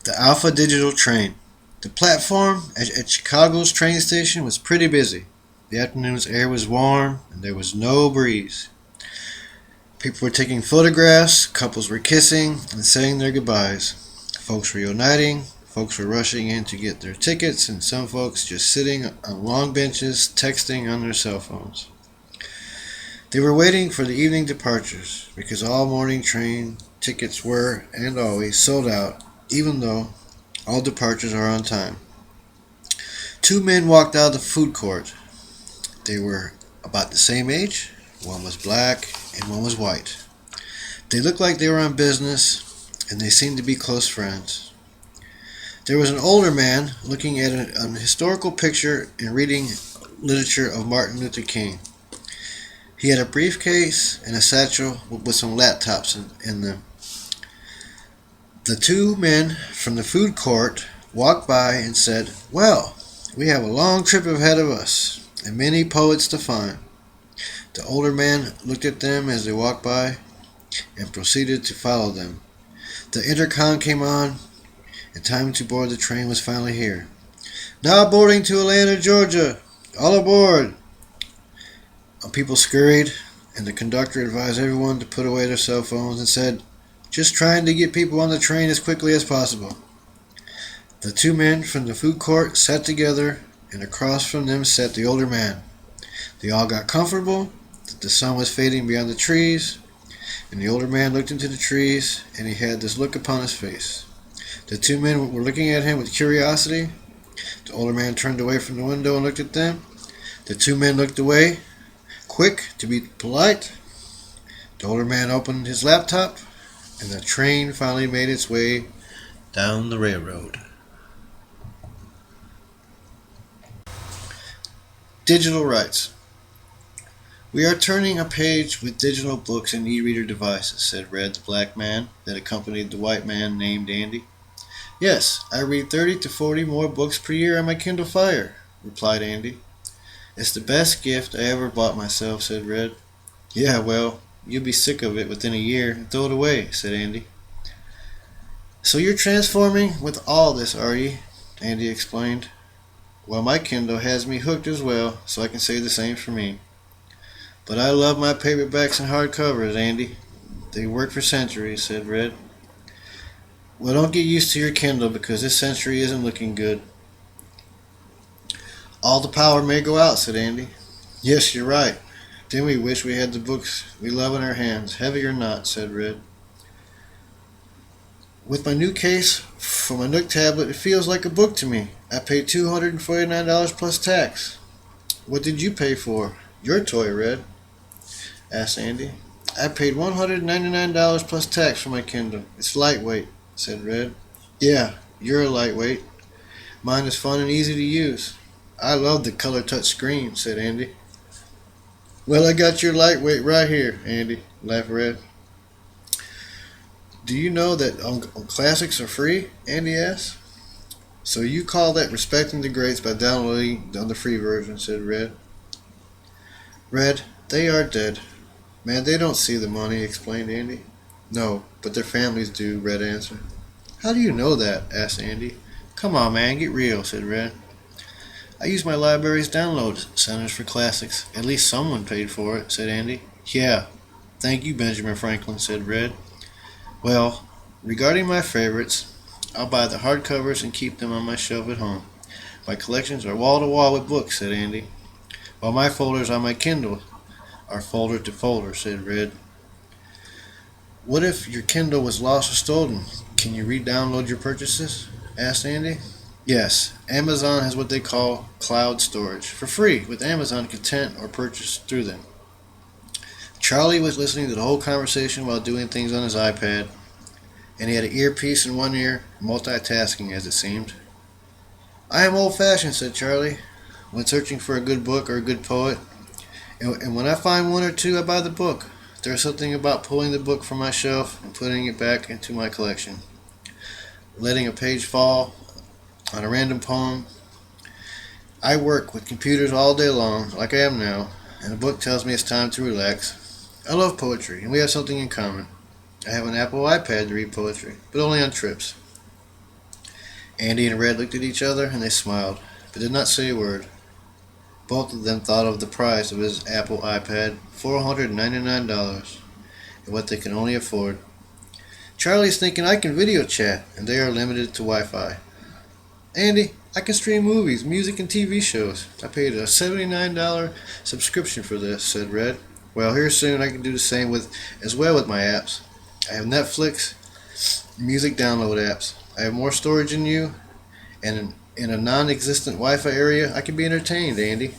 The Alpha Digital Train. The platform at Chicago's train station was pretty busy. The afternoon's air was warm, and there was no breeze. People were taking photographs, couples were kissing and saying their goodbyes. Folks were uniting, folks were rushing in to get their tickets, and some folks just sitting on long benches texting on their cell phones. They were waiting for the evening departures, because all morning train tickets were, and always, sold out, even though all departures are on time. Two men walked out of the food court. They were about the same age. One was black and one was white. They looked like they were on business, and they seemed to be close friends. There was an older man looking at an historical picture and reading literature of Martin Luther King. He had a briefcase and a satchel with some laptops in them. The two men from the food court walked by and said, "Well, we have a long trip ahead of us, and many poets to find." The older man looked at them as they walked by and proceeded to follow them. The intercom came on, and time to board the train was finally here. "Now boarding to Atlanta, Georgia. All aboard." People scurried, and the conductor advised everyone to put away their cell phones and said, "Just trying to get people on the train as quickly as possible." The two men from the food court sat together, and across from them sat the older man. They all got comfortable. The sun was fading beyond the trees, and the older man looked into the trees, and he had this look upon his face. The two men were looking at him with curiosity. The older man turned away from the window and looked at them. The two men looked away, quick to be polite. The older man opened his laptop, and the train finally made its way down the railroad. Digital rights. "We are turning a page with digital books and e-reader devices," said Red, the black man that accompanied the white man named Andy. "Yes, I read 30 to 40 more books per year on my Kindle Fire," replied Andy. "It's the best gift I ever bought myself," said Red. "Yeah, well, you'll be sick of it within a year and throw it away," said Andy. "So you're transforming with all this, are you?" Andy explained. "Well, my Kindle has me hooked as well, so I can say the same for me. But I love my paperbacks and hardcovers, Andy. They work for centuries," said Red. "Well, don't get used to your Kindle because this century isn't looking good." "All the power may go out," said Andy. "Yes, you're right. Then we wish we had the books we love in our hands, heavy or not," said Red. "With my new case for my Nook tablet, it feels like a book to me. I paid $249 plus tax." "What did you pay for your toy, Red?" asked Andy. "I paid $199 plus tax for my Kindle. It's lightweight," said Red. "Yeah, you're a lightweight. Mine is fun and easy to use. I love the color touch screen," said Andy. "Well, I got your lightweight right here, Andy," laughed Red. "Do you know that classics are free?" Andy asked. "So you call that respecting the greats by downloading the free version," said Red. "Red, they are dead. Man, they don't see the money," explained Andy. "No, but their families do," Red answered. "How do you know that?" asked Andy. "Come on, man, get real," said Red. "I use my library's download centers for classics. At least someone paid for it," said Andy. "Yeah, thank you, Benjamin Franklin," said Red. "Well, regarding my favorites, I'll buy the hardcovers and keep them on my shelf at home. My collections are wall to wall with books," said Andy. "While my folders on my Kindle are folder to folder," said Red. "What if your Kindle was lost or stolen? Can you re-download your purchases?" asked Andy. "Yes, Amazon has what they call cloud storage for free with Amazon Content or purchase through them." Charlie was listening to the whole conversation while doing things on his iPad, and he had an earpiece in one ear, multitasking as it seemed. "I am old-fashioned," said Charlie, "when searching for a good book or a good poet. And when I find one or two, I buy the book. There's something about pulling the book from my shelf and putting it back into my collection. Letting a page fall on a random poem. I work with computers all day long, like I am now, and a book tells me it's time to relax. I love poetry, and we have something in common. I have an Apple iPad to read poetry, but only on trips." Andy and Red looked at each other and they smiled, but did not say a word. Both of them thought of the price of his Apple iPad, $499, and what they can only afford. Charlie's thinking I can video chat, and they are limited to Wi-Fi. Andy, I can stream movies, music, and TV shows. I paid a $79 subscription for this, said Red. Well, here soon I can do the same as well with my apps. I have Netflix, music download apps. I have more storage than you, and in a non-existent Wi-Fi area, I can be entertained, Andy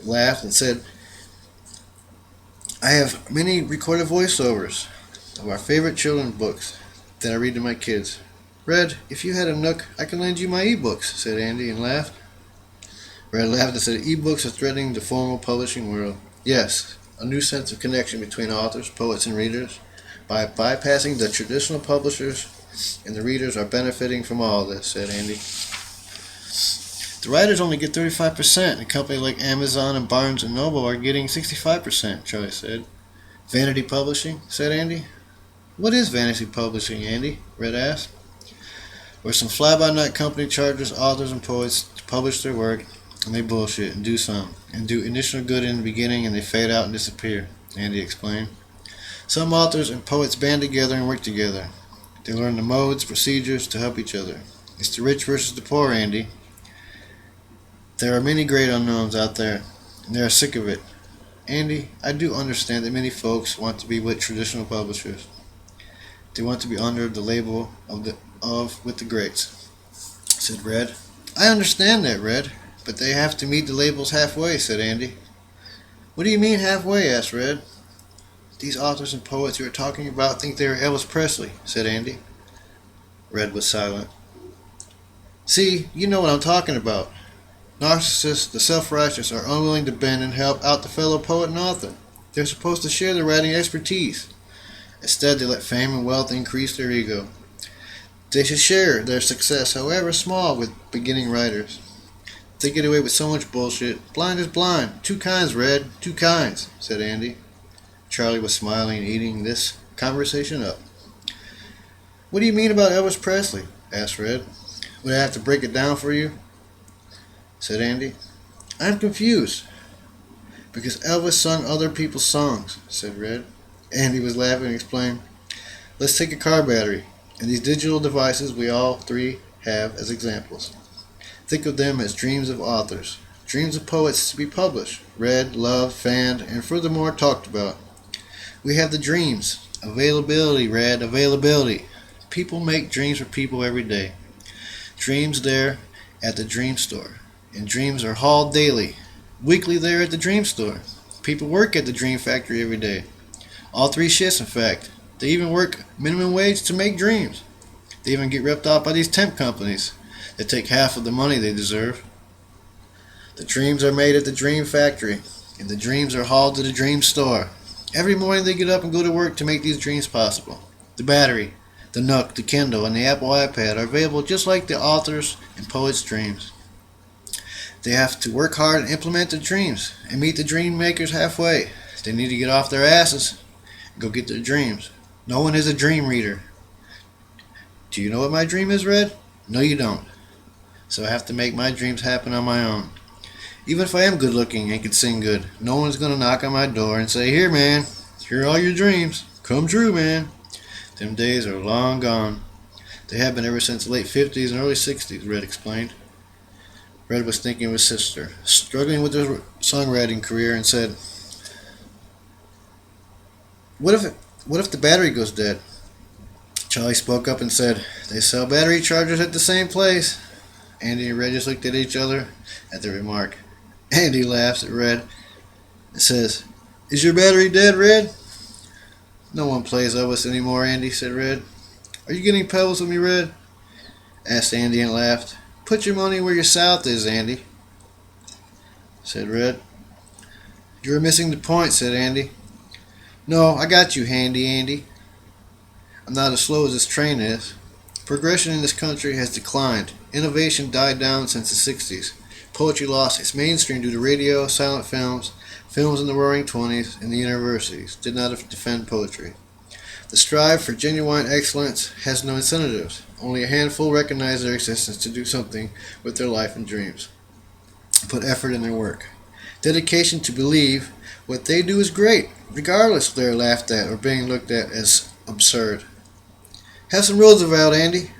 laughed and said, I have many recorded voiceovers of our favorite children's books that I read to my kids. Red, if you had a Nook, I can lend you my ebooks, said Andy and laughed. Red laughed and said, ebooks are threatening the formal publishing world. Yes, a new sense of connection between authors, poets, and readers. By bypassing the traditional publishers, and the readers are benefiting from all this, said Andy. The writers only get 35%, and a company like Amazon and Barnes & Noble are getting 65%, Charlie said. Vanity Publishing, said Andy. What is vanity publishing, Andy? Red asked. Where some fly-by-night company charges authors and poets to publish their work, and they bullshit and do initial good in the beginning, and they fade out and disappear, Andy explained. Some authors and poets band together and work together. They learn the modes, procedures to help each other. It's the rich versus the poor, Andy. There are many great unknowns out there, and they are sick of it. Andy, I do understand that many folks want to be with traditional publishers. They want to be under the label of with the greats, said Red. I understand that, Red, but they have to meet the labels halfway, said Andy. What do you mean halfway? Asked Red. These authors and poets you are talking about think they are Elvis Presley, said Andy. Red was silent. See, you know what I'm talking about. Narcissists, the self-righteous, are unwilling to bend and help out the fellow poet and author. They're supposed to share their writing expertise. Instead, they let fame and wealth increase their ego. They should share their success, however small, with beginning writers. They get away with so much bullshit. Blind is blind. Two kinds, Red. Two kinds, said Andy. Charlie was smiling and eating this conversation up. What do you mean about Elvis Presley? Asked Red. Would I have to break it down for you? Said Andy. I'm confused. Because Elvis sung other people's songs, said Red. Andy was laughing and explained. Let's take a car battery and these digital devices we all three have as examples. Think of them as dreams of authors, dreams of poets to be published, read, loved, fanned, and furthermore talked about. We have the dreams. Availability, Red, availability. People make dreams for people every day. Dreams there at the dream store. And dreams are hauled daily, weekly there at the dream store. People work at the dream factory every day. All 3 shifts, in fact. They even work minimum wage to make dreams. They even get ripped off by these temp companies that take half of the money they deserve. The dreams are made at the dream factory, and the dreams are hauled to the dream store. Every morning they get up and go to work to make these dreams possible. The battery, the Nook, the Kindle, and the Apple iPad are available just like the authors' and poets' dreams. They have to work hard and implement their dreams and meet the dream makers halfway. They need to get off their asses and go get their dreams. No one is a dream reader. Do you know what my dream is, Red? No, you don't. So I have to make my dreams happen on my own. Even if I am good looking and can sing good, no one's going to knock on my door and say, here, man, here are all your dreams. Come true, man. Them days are long gone. They have been ever since the late 50s and early 60s, Red explained. Red was thinking of his sister, struggling with her songwriting career, and said, What if the battery goes dead? Charlie spoke up and said, they sell battery chargers at the same place. Andy and Red just looked at each other at the remark. Andy laughs at Red and says, is your battery dead, Red? No one plays Elvis anymore, Andy, said Red. Are you getting pebbles with me, Red? Asked Andy and laughed. Put your money where your south is, Andy, said Red. You're missing the point, said Andy. No, I got you, handy Andy. I'm not as slow as this train is. Progression in this country has declined. Innovation died down since the 60s. Poetry lost its mainstream due to radio, silent films, films in the roaring 20s, and the universities did not defend poetry. The strive for genuine excellence has no incentives. Only a handful recognize their existence to do something with their life and dreams, put effort in their work. Dedication to believe what they do is great, regardless if they're laughed at or being looked at as absurd. Have some Roosevelt, Andy.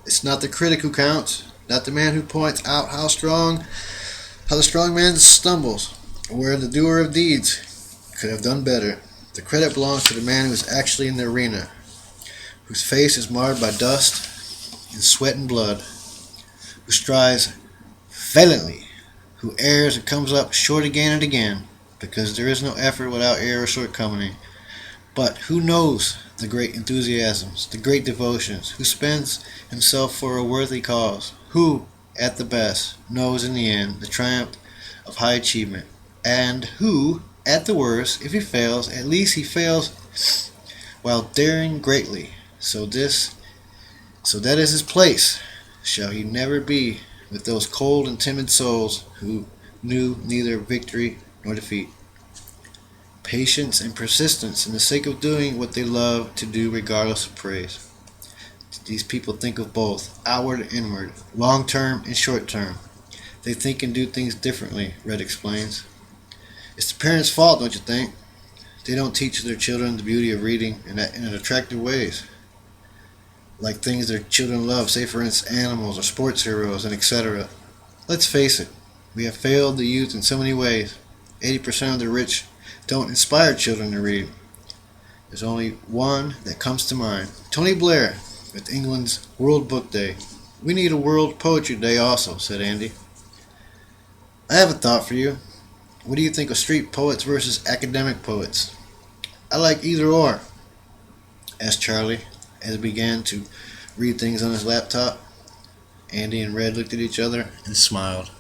It's not the critic who counts, not the man who points out how the strong man stumbles, or where the doer of deeds could have done better. The credit belongs to the man who is actually in the arena, whose face is marred by dust and sweat and blood, who strives valiantly, who errs and comes up short again and again, because there is no effort without error or shortcoming. But who knows the great enthusiasms, the great devotions, who spends himself for a worthy cause, who, at the best, knows in the end the triumph of high achievement, and who, at the worst, if he fails, at least he fails while daring greatly. So that is his place. Shall he never be with those cold and timid souls who knew neither victory nor defeat? Patience and persistence in the sake of doing what they love to do regardless of praise. These people think of both, outward and inward, long term and short term. They think and do things differently, Red explains. It's the parents' fault, don't you think? They don't teach their children the beauty of reading in attractive ways, like things their children love, say for instance animals or sports heroes and etc. Let's face it, we have failed the youth in so many ways. 80% of the rich don't inspire children to read. There's only one that comes to mind. Tony Blair with England's World Book Day. We need a World Poetry Day also, said Andy. I have a thought for you. What do you think of street poets versus academic poets? I like either or, asked Charlie as he began to read things on his laptop. Andy and Red looked at each other and smiled.